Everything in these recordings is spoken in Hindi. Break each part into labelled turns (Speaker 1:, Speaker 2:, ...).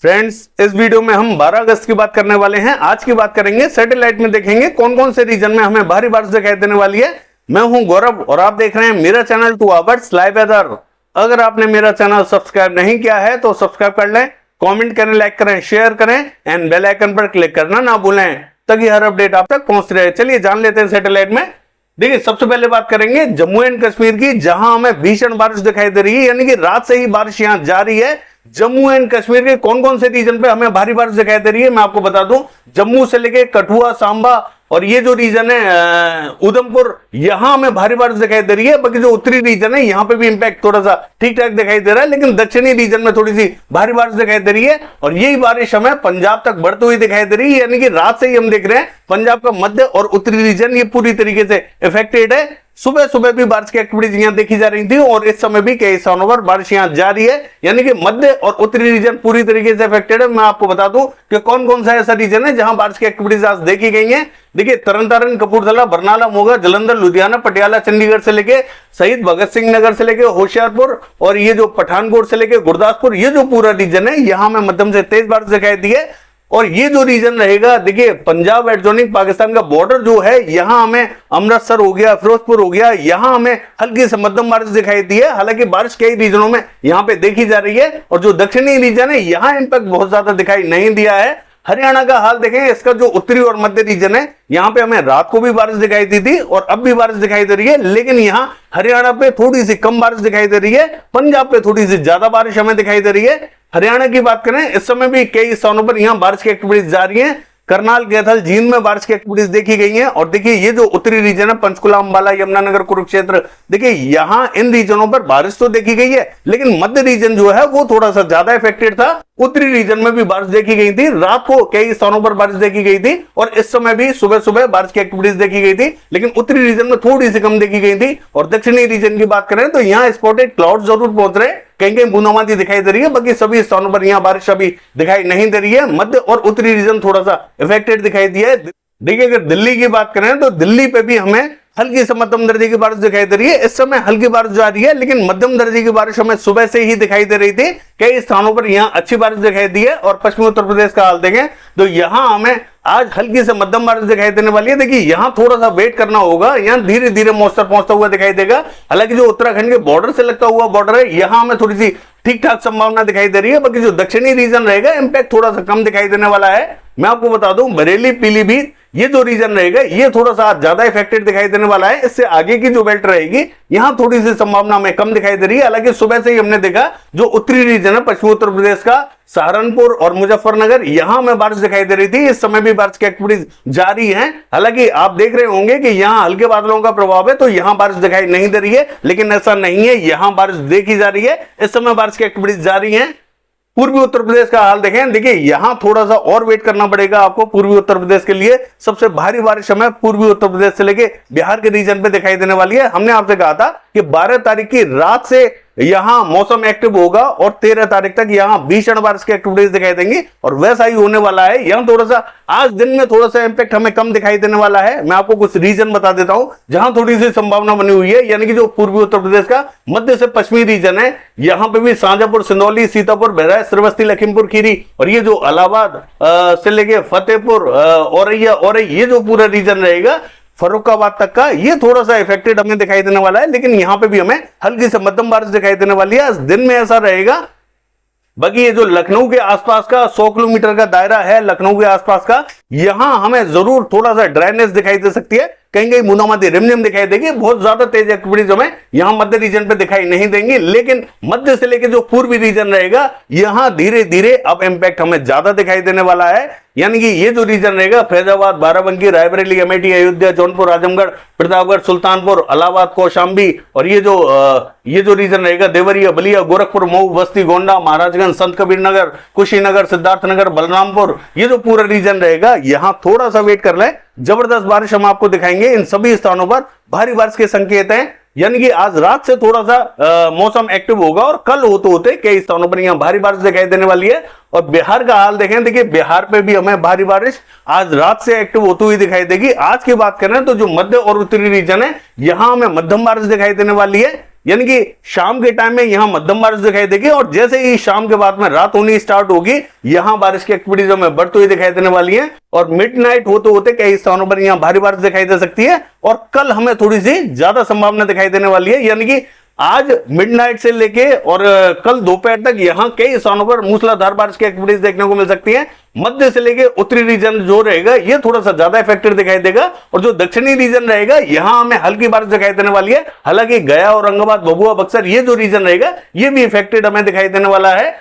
Speaker 1: फ्रेंड्स, इस वीडियो में हम 12 अगस्त की बात करने वाले हैं। आज की बात करेंगे सैटेलाइट में, देखेंगे कौन कौन से रीजन में हमें भारी बारिश दिखाई देने वाली है। मैं हूं गौरव और आप देख रहे हैं मेरा चैनल 2 आवर्स लाइव वेदर। अगर आपने मेरा चैनल सब्सक्राइब नहीं किया है तो सब्सक्राइब कर लें, कमेंट करें, लाइक करें, शेयर करें एंड बेल आइकन पर क्लिक करना ना भूलें ताकि हर अपडेट आप तक पहुंच रहे। चलिए जान लेते हैं सैटेलाइट में। देखिए, सबसे पहले बात करेंगे जम्मू एंड कश्मीर की, जहां हमें भीषण बारिश दिखाई दे रही है, यानी कि रात से ही बारिश यहां जारी है। जम्मू एंड कश्मीर के कौन कौन से रीजन पे हमें भारी बारिश दिखाई दे रही है मैं आपको बता दूं। जम्मू से लेके कठुआ, सांबा और ये जो रीजन है उधमपुर, यहां हमें भारी बारिश दिखाई दे रही है। बाकी जो उत्तरी रीजन है यहां पे भी इंपैक्ट थोड़ा सा ठीक ठाक दिखाई दे रहा है, लेकिन दक्षिणी रीजन में थोड़ी सी भारी बारिश दिखाई दे रही है और यही बारिश हमें पंजाब तक बढ़ती हुई दिखाई दे रही है। यानी कि रात से ही हम देख रहे हैं पंजाब का मध्य और उत्तरी रीजन ये पूरी तरीके से इफेक्टेड है। सुबह सुबह भी बारिश की एक्टिविटीज यहां देखी जा रही थी और इस समय भी कई स्थानों पर बारिश यहां जारी है, यानी कि मध्य और उत्तरी रीजन पूरी तरीके से इफेक्टेड है। मैं आपको बता दूं कि कौन कौन सा ऐसा रीजन है जहां बारिश की एक्टिविटीज आज देखी गई है। देखिए, तरन तारण, कपूरथला, बरनाला, मोगा, जालंधर, लुधियाना, पटियाला, चंडीगढ़ से लेके शहीद भगत सिंह नगर से लेके होशियारपुर और ये जो पठानकोट से लेके गुरदासपुर, ये जो पूरा रीजन है यहां में मध्यम से तेज बारिश दिखाई दी है। और ये जो रीजन रहेगा, देखिए पंजाब एडजॉइनिंग पाकिस्तान का बॉर्डर जो है, यहां हमें अमृतसर हो गया, फिरोजपुर हो गया, यहां हमें हल्की से मध्यम बारिश दिखाई दी है। हालांकि बारिश कई रीजनों में यहां पे देखी जा रही है और जो दक्षिणी रीजन है यहां इंपैक्ट बहुत ज्यादा दिखाई नहीं दिया है। हरियाणा का हाल देखें, इसका जो उत्तरी और मध्य रीजन है यहां पे हमें रात को भी बारिश दिखाई दी थी और अब भी बारिश दिखाई दे रही है, लेकिन यहां हरियाणा पे थोड़ी सी कम बारिश दिखाई दे रही है, पंजाब पे थोड़ी सी ज्यादा बारिश हमें दिखाई दे रही है। हरियाणा की बात करें, इस समय भी कई स्थानों पर यहां बारिश की एक्टिविटीज जारी है। करनाल, कैथल, जींद में बारिश की एक्टिविटीज देखी गई हैं। और देखिए, ये जो उत्तरी रीजन है, पंचकुला, अंबाला, यमुनानगर, कुरुक्षेत्र, देखिए यहां इन रीजनों पर बारिश तो देखी गई है, लेकिन मध्य रीजन जो है वो थोड़ा सा ज्यादा इफेक्टेड था। उत्तरी रीजन में भी बारिश देखी गई थी, रात को कई स्थानों पर बारिश देखी गई थी और इस समय भी सुबह सुबह बारिश की एक्टिविटीज देखी गई थी, लेकिन उत्तरी रीजन में थोड़ी सी कम देखी गई थी। और दक्षिणी रीजन की बात करें तो यहां स्पॉटेड क्लाउड जरूर पहुंच रहे, कहीं कहीं बूंदाबांदी दिखाई दे रही है, बाकी सभी स्थानों पर यहां बारिश अभी दिखाई नहीं दे रही है। मध्य और उत्तरी रीजन थोड़ा सा इफेक्टेड दिखाई दिया है। देखिए, अगर दिल्ली की बात करें तो दिल्ली पे भी हमें हल्की से मध्यम दर्जे की बारिश दिखाई दे रही है। इस समय हल्की बारिश जारी है, लेकिन मध्यम दर्जे की बारिश हमें सुबह से ही दिखाई दे रही थी। कई स्थानों पर यहां अच्छी बारिश दिखाई दी है। और पश्चिमी उत्तर प्रदेश का हाल देखें तो यहां हमें आज हल्की से मध्यम बारिश दिखाई देने वाली है। देखिए, यहां थोड़ा सा वेट करना होगा, यहां धीरे धीरे मॉइस्चर पहुंचता हुआ दिखाई देगा। हालांकि जो उत्तराखंड के बॉर्डर से लगता हुआ बॉर्डर है, यहां हमें थोड़ी सी ठीक ठाक संभावना दिखाई दे रही है। बाकी जो दक्षिणी रीजन रहेगा, इंपैक्ट थोड़ा सा कम दिखाई देने वाला है। मैं आपको बता दूं, बरेली, पीलीभीत, ये जो रीजन रहेगा ये थोड़ा सा ज्यादा इफेक्टेड दिखाई देने वाला है। इससे आगे की जो बेल्ट रहेगी यहां थोड़ी सी संभावना हमें कम दिखाई दे रही है। हालांकि सुबह से ही हमने देखा जो उत्तरी रीजन है, पश्चिमी उत्तर प्रदेश का सहारनपुर और मुजफ्फरनगर, यहां हमें बारिश दिखाई दे रही थी। इस समय भी बारिश की एक्टिविटीज जारी है। हालांकि आप देख रहे होंगे कि यहां हल्के बादलों का प्रभाव है तो यहां बारिश दिखाई नहीं दे रही है, लेकिन ऐसा नहीं है, यहां बारिश देखी जा रही है। इस समय बारिश की एक्टिविटीज जारी है। पूर्वी उत्तर प्रदेश का हाल देखें, देखिए यहां थोड़ा सा और वेट करना पड़ेगा आपको पूर्वी उत्तर प्रदेश के लिए। सबसे भारी बारिश हमें पूर्वी उत्तर प्रदेश से लेके बिहार के रीजन पे दिखाई देने वाली है। हमने आपसे कहा था कि 12 तारीख की रात से यहां मौसम एक्टिव होगा और 13 तारीख तक यहां भीषण बारिश की एक्टिविटीज दिखाई देंगी और वैसा ही होने वाला है। यहां थोड़ा सा आज दिन में थोड़ा सा इंपैक्ट हमें कम दिखाई देने वाला है। मैं आपको कुछ रीजन बता देता हूं जहां थोड़ी सी संभावना बनी हुई है, यानी कि जो पूर्वी उत्तर प्रदेश का मध्य से पश्चिमी रीजन है, यहां पे भी शाजापुर, सिंदौली, सीतापुर, बहराइच, श्रावस्ती, लखीमपुर खीरी और ये जो इलाहाबाद से लेके फतेहपुर, औरैया, और ये जो पूरा रीजन रहेगा फर्रुखाबाद तक का, ये थोड़ा सा इफेक्टेड हमें दिखाई देने वाला है। लेकिन यहां पे भी हमें हल्की से मध्यम बारिश दिखाई देने वाली है। आज दिन में ऐसा रहेगा। बाकी ये जो लखनऊ के आसपास का 100 किलोमीटर का दायरा है, लखनऊ के आसपास का, यहां हमें जरूर थोड़ा सा ड्राइनेस दिखाई दे सकती है। कहीं कहीं बूंदाबांदी रिमझिम दिखाई देगी। बहुत ज्यादा तेज एक्टिविटीज हमें यहां मध्य रीजन पे दिखाई नहीं देंगी, लेकिन मध्य से लेकर जो पूर्वी रीजन रहेगा यहां धीरे धीरे अब इंपैक्ट हमें ज्यादा दिखाई देने वाला है। यानी कि ये जो रीजन रहेगा, फैजाबाद, बाराबंकी, रायबरेली, अमेठी, अयोध्या, जौनपुर, आजमगढ़, प्रतापगढ़, सुल्तानपुर, इलाहाबाद, कौशाम्बी और ये जो रीजन रहेगा, देवरिया, बलिया, गोरखपुर, मऊ, बस्ती, गोंडा, महाराजगंज, संत कबीर नगर, कुशीनगर, सिद्धार्थनगर, बलरामपुर, ये जो पूरा रीजन रहेगा यहां थोड़ा सा वेट कर लें। जबरदस्त बारिश हम आपको दिखाएंगे। इन सभी स्थानों पर भारी बारिश के संकेत हैं, यानी कि आज रात से थोड़ा सा मौसम एक्टिव होगा और कल होते होते कई स्थानों पर यहां भारी बारिश दिखाई देने वाली है। और बिहार का हाल देखें, देखिए बिहार पे भी हमें भारी बारिश आज रात से एक्टिव होती हुई दिखाई देगी। आज की बात करें तो जो मध्य और उत्तरी रीजन है यहां हमें मध्यम बारिश दिखाई देने वाली है। यानी कि शाम के टाइम में यहां मध्यम बारिश दिखाई देगी और जैसे ही शाम के बाद में रात होनी स्टार्ट होगी यहां बारिश की एक्टिविटीज हमें बढ़ती हुई दिखाई देने वाली है और मिडनाइट होते होते कई स्थानों पर यहां भारी बारिश दिखाई दे सकती है और कल हमें थोड़ी सी ज्यादा संभावना दिखाई देने वाली है। यानी कि आज मिडनाइट से लेके और कल दोपहर तक यहां कई स्थानों पर मूसलाधार बारिश की एक्टिविटीज देखने को मिल सकती है। मध्य से लेके उत्तरी रीजन जो रहेगा ये थोड़ा सा ज्यादा इफेक्टेड दिखाई देगा और जो दक्षिणी रीजन रहेगा यहां हमें हल्की बारिश दिखाई देने वाली है। हालांकि गया, औरंगाबाद, भभुआ, बक्सर ये जो रीजन रहेगा ये भी इफेक्टेड हमें दिखाई देने वाला है।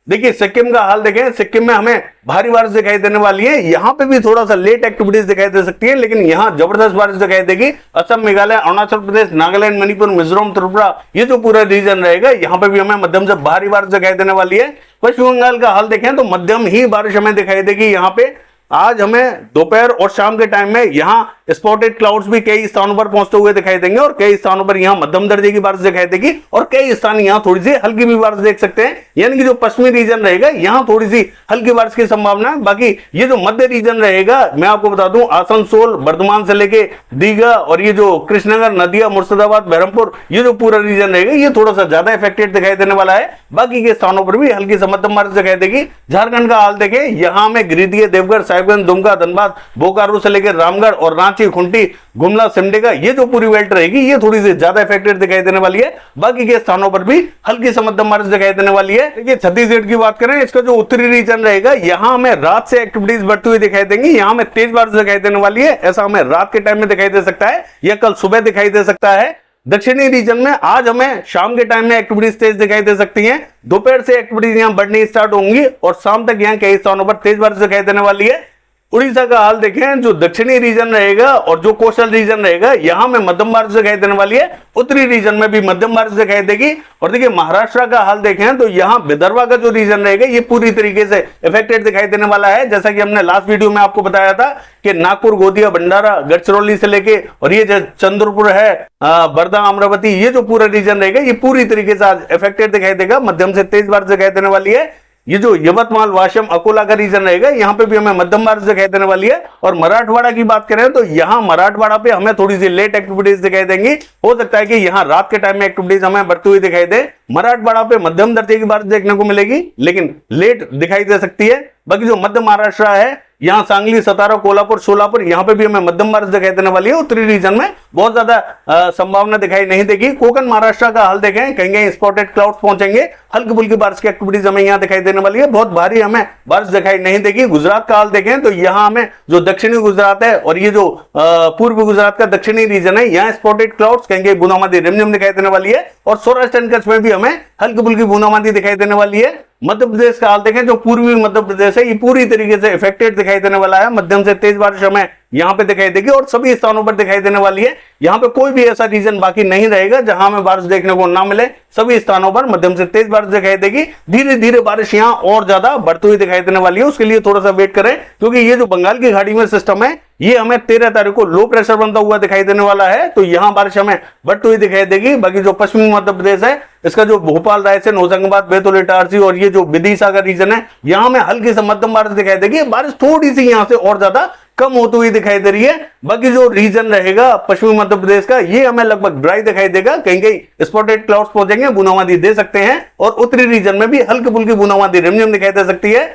Speaker 1: देखिए सिक्किम का हाल देखें, सिक्किम में हमें भारी बारिश दिखाई देने वाली है। यहां पे भी थोड़ा सा लेट एक्टिविटीज दिखाई दे सकती है लेकिन यहां जबरदस्त बारिश दिखाई देगी। असम, मेघालय, अरुणाचल प्रदेश, नागालैंड, मणिपुर, मिजोरम, त्रिपुरा ये जो पूरा रीजन रहेगा यहां पे भी हमें मध्यम से भारी बारिश दिखाई देने वाली है। पश्चिम बंगाल का हाल देखें तो मध्यम ही बारिश हमें दिखाई देगी। यहां पे आज हमें दोपहर और शाम के टाइम में यहां स्पॉटेड क्लाउड्स भी कई स्थानों पर पहुंचते हुए दिखाई देंगे और कई स्थानों पर यहां मध्यम दर्जे की बारिश दिखाई देगी और कई स्थान यहां थोड़ी सी हल्की भी बारिश देख सकते हैं। यानी कि जो पश्चिमी रीजन रहेगा यहां थोड़ी सी हल्की बारिश की संभावना है। बाकी ये जो मध्य रीजन रहेगा मैं आपको बता दूं आसनसोल, बर्धमान से लेके दीघा और ये जो कृष्णनगर, नदिया, मुर्शिदाबाद, बहरमपुर ये जो पूरा रीजन रहेगा ये थोड़ा सा ज्यादा इफेक्टेड दिखाई देने वाला है। बाकी के स्थानों पर भी हल्की से मध्यम बारिश दिखाई देगी। झारखंड का हाल देखें, यहां में गिरिडीह, देवघर, साहिबगंज, दुमका, धनबाद, बोकारो से लेकर रामगढ़ और रांची, खुंटी, गुमला, सिमडेगा ये जो पूरी बेल्ट रहेगी ये थोड़ी सी ज्यादा इफेक्टेड दिखाई देने वाली है। बाकी के स्थानों पर भी हल्की से मध्यम बारिश दिखाई देने वाली है। देखिए छत्तीसगढ़ की बात करें, इसका जो उत्तरी रीजन रहेगा यहां हमें रात से एक्टिविटीज बढ़ती हुई दिखाई देंगी। यहां में तेज बारिश दिखाई देने वाली है। ऐसा हमें रात के टाइम में दिखाई दे सकता है या कल सुबह दिखाई दे सकता है। दक्षिणी रीजन में आज हमें शाम के टाइम में एक्टिविटीज तेज दिखाई दे सकती हैं। दोपहर से एक्टिविटीज यहां बढ़नी स्टार्ट होंगी और शाम तक यहां कई स्थानों पर तेज बारिश दिखाई देने वाली है। उड़ीसा का हाल देखें, जो दक्षिणी रीजन रहेगा और जो कोस्टल रीजन रहेगा यहां में मध्यम बारिश दिखाई देने वाली है। उत्तरी रीजन में भी मध्यम बारिश दिखाई देगी। और देखिए महाराष्ट्र का हाल देखें तो यहां विदर्भा का जो रीजन रहेगा ये पूरी तरीके से इफेक्टेड दिखाई देने वाला है। जैसा कि हमने लास्ट वीडियो में आपको बताया था कि नागपुर, गोंदिया, भंडारा, गढ़चिरौली से लेके और ये जो चंद्रपुर है, वर्धा, अमरावती ये जो पूरा रीजन रहेगा ये पूरी तरीके से आज इफेक्टेड दिखाई देगा। मध्यम से तेज बारिश दिखाई देने वाली है। ये जो यवतमाल, वाशिम, अकोला का रीजन रहेगा यहां पे भी हमें मध्यम बारिश दिखाई देने वाली है। और मराठवाड़ा की बात करें तो यहां मराठवाड़ा पे हमें थोड़ी सी लेट एक्टिविटीज दिखाई देंगी। हो सकता है कि यहां रात के टाइम में एक्टिविटीज हमें बढ़ती हुई दिखाई दे। मराठवाड़ा पे मध्यम दर्जे की बारिश देखने को मिलेगी लेकिन लेट दिखाई दे सकती है। बाकी जो मध्य महाराष्ट्र है यहां सांगली, सतारा, कोल्हापुर, सोलापुर यहां पे भी हमें मध्यम बारिश दिखाई देने वाली है। उत्तरी रीजन में बहुत ज्यादा संभावना दिखाई नहीं देगी। कोकण महाराष्ट्र का हाल देखें, कहीं कहीं स्पॉटेड क्लाउड्स पहुंचेंगे, हल्की फुल्की बारिश की एक्टिविटीज हमें यहां दिखाई देने वाली है। बहुत भारी हमें बारिश दिखाई नहीं देगी। गुजरात का हाल देखें तो यहां हमें जो दक्षिणी गुजरात है और ये जो पूर्व गुजरात का दक्षिणी रीजन है यहां स्पॉटेड क्लाउड्स, कहीं कहीं बूंदाबांदी रिमझिम दिखाई देने वाली है। और सौराष्ट्र एंड कच्छ में भी हमें हल्की फुल्की बूंदाबांदी दिखाई देने वाली है। मध्य प्रदेश का हाल देखें, जो पूर्वी मध्य प्रदेश है ये पूरी तरीके से इफेक्टेड दिखाई देने वाला है। मध्यम से तेज बारिश हमें यहां पे दिखाई देगी और सभी स्थानों पर दिखाई देने वाली है। यहां पे कोई भी ऐसा रीजन बाकी नहीं रहेगा जहां हमें बारिश देखने को ना मिले। सभी स्थानों पर मध्यम से तेज बारिश दिखाई देगी। धीरे धीरे बारिश यहां और ज्यादा बढ़ती हुई दिखाई देने वाली है। उसके लिए थोड़ा सा वेट करें क्योंकि ये जो बंगाल की खाड़ी में सिस्टम है ये हमें 13 तारीख को लो प्रेशर बनता हुआ दिखाई देने वाला है। तो यहां बारिश हमें बढ़ती हुई दिखाई देगी। बाकी जो पश्चिमी मध्य प्रदेश है इसका जो भोपाल, रायसेन, होशंगाबाद, बैतूल, इटारसी और ये जो विदिशा का रीजन है यहां में हल्की से मध्यम बारिश दिखाई देगी। बारिश थोड़ी सी यहां से और ज्यादा कम होती हुई दिखाई दे रही है। बाकी जो रीजन रहेगा पश्चिमी मध्य प्रदेश का ये हमें लगभग ड्राई दिखाई देगा। कहीं कहीं स्पॉटेड क्लाउड्स पहुंचेंगे, बूंदाबांदी दे सकते हैं और उत्तरी रीजन में भी हल्की फुल्की बूंदाबांदी रिमझिम दिखाई दे सकती है।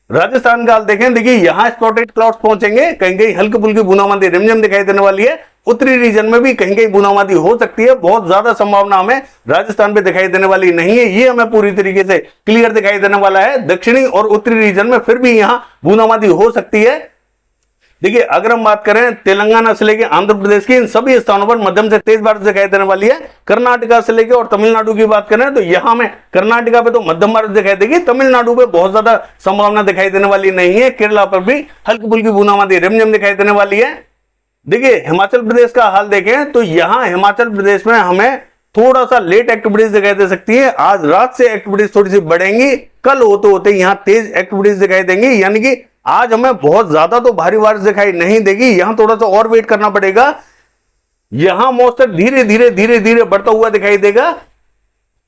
Speaker 1: राजस्थान का हाल देखें, देखिए यहां स्पॉटेड क्लाउड्स पहुंचेंगे, कहीं कहीं हल्की फुल्की बूंदाबांदी रिमझिम दिखाई देने वाली है। उत्तरी रीजन में भी कहीं कहीं बूंदाबांदी हो सकती है। बहुत ज्यादा संभावना हमें राजस्थान पे दिखाई देने वाली नहीं है। ये हमें पूरी तरीके से क्लियर दिखाई देने वाला है। दक्षिणी और उत्तरी रीजन में फिर भी यहां बूंदाबांदी हो सकती है। देखिए अगर हम बात करें तेलंगाना से लेकर आंध्र प्रदेश की, इन सभी स्थानों पर मध्यम से तेज बारिश दिखाई देने वाली है। कर्नाटका से लेकर और तमिलनाडु की बात करें तो यहां में कर्नाटका पे तो मध्यम बारिश दिखाई देगी। तमिलनाडु पे बहुत ज्यादा संभावना दिखाई देने वाली नहीं है। केरला पर भी हल्की फुल्की बूंदाबांदी रिमझिम दिखाई देने वाली है। देखिए हिमाचल प्रदेश का हाल देखें तो यहां हिमाचल प्रदेश में हमें थोड़ा सा लेट एक्टिविटीज दिखाई दे सकती है। आज रात से एक्टिविटीज थोड़ी सी बढ़ेंगी, कल होते होते यहां तेज एक्टिविटीज दिखाई देंगी। यानी कि आज हमें बहुत ज्यादा तो भारी बारिश दिखाई नहीं देगी। यहां थोड़ा सा और वेट करना पड़ेगा। यहां मॉइस्चर धीरे धीरे बढ़ता हुआ दिखाई देगा।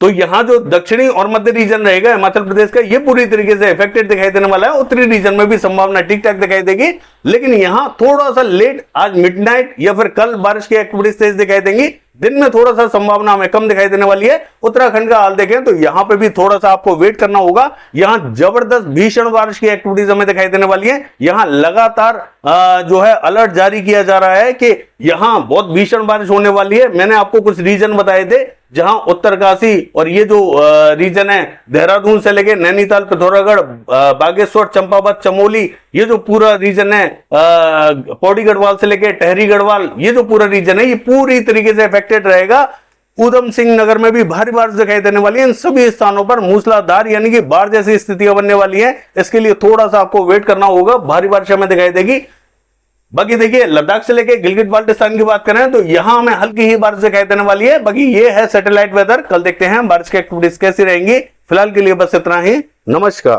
Speaker 1: तो यहां जो दक्षिणी और मध्य रीजन रहेगा हिमाचल प्रदेश का ये पूरी तरीके से इफेक्टेड दिखाई देने वाला है। उत्तरी रीजन में भी संभावना ठीक ठाक दिखाई देगी लेकिन यहां थोड़ा सा लेट आज मिडनाइट या फिर कल बारिश की एक्टिविटीज तेज दिखाई देंगी। दिन में थोड़ा सा संभावना हमें कम दिखाई देने वाली है। उत्तराखंड का हाल देखें तो यहां पे भी थोड़ा सा आपको वेट करना होगा। यहां जबरदस्त भीषण बारिश की एक्टिविटीज हमें दिखाई देने वाली है। यहां लगातार जो है अलर्ट जारी किया जा रहा है कि यहां बहुत भीषण बारिश होने वाली है। मैंने आपको कुछ रीजन बताए थे जहां उत्तरकाशी और ये जो रीजन है देहरादून से लेके नैनीताल, पिथौरागढ़, बागेश्वर, चंपावत, चमोली, ये जो पूरा रीजन है पौड़ी गढ़वाल से लेके टहरी गढ़वाल, ये जो पूरा रीजन है ये पूरी तरीके से अफेक्टेड रहेगा। ऊधम सिंह नगर में भी भारी बारिश दिखाई देने वाली है। इन सभी स्थानों पर मूसलाधार यानी कि बाढ़ जैसी स्थितियां बनने वाली है। इसके लिए थोड़ा सा आपको वेट करना होगा, भारी बारिश हमें दिखाई देगी। बाकी देखिए लद्दाख से लेके गिलगित बाल्टिस्तान की बात करें तो यहां हमें हल्की ही बारिश दिखाई देने वाली है। बाकी ये है सैटेलाइट वेदर। कल देखते हैं बारिश की एक्टिविटीज कैसी रहेंगी। फिलहाल के लिए बस इतना ही। नमस्कार।